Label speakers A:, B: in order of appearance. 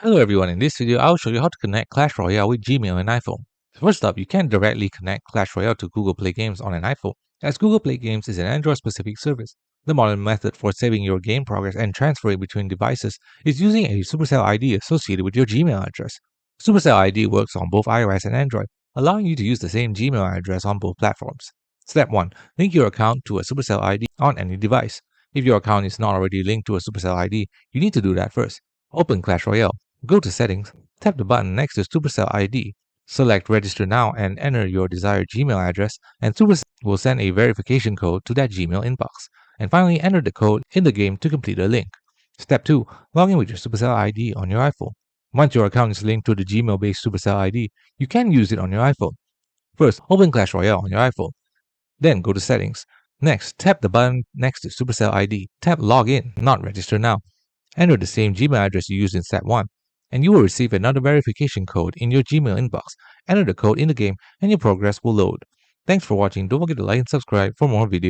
A: Hello everyone, in this video I'll show you how to connect Clash Royale with Gmail and iPhone. First up, you can't directly connect Clash Royale to Google Play Games on an iPhone, as Google Play Games is an Android-specific service. The modern method for saving your game progress and transferring between devices is using a Supercell ID associated with your Gmail address. Supercell ID works on both iOS and Android, allowing you to use the same Gmail address on both platforms. Step 1. Link your account to a Supercell ID on any device. If your account is not already linked to a Supercell ID, you need to do that first. Open Clash Royale. Go to Settings, tap the button next to Supercell ID. Select Register Now and enter your desired Gmail address, and Supercell will send a verification code to that Gmail inbox. And finally, enter the code in the game to complete a link. Step 2. Log in with your Supercell ID on your iPhone. Once your account is linked to the Gmail-based Supercell ID, you can use it on your iPhone. First, open Clash Royale on your iPhone. Then go to Settings. Next, tap the button next to Supercell ID. Tap Login, not Register Now. Enter the same Gmail address you used in Step 1. And you will receive another verification code in your Gmail inbox. Enter the code in the game and your progress will load. Thanks for watching. Don't forget to like and subscribe for more videos.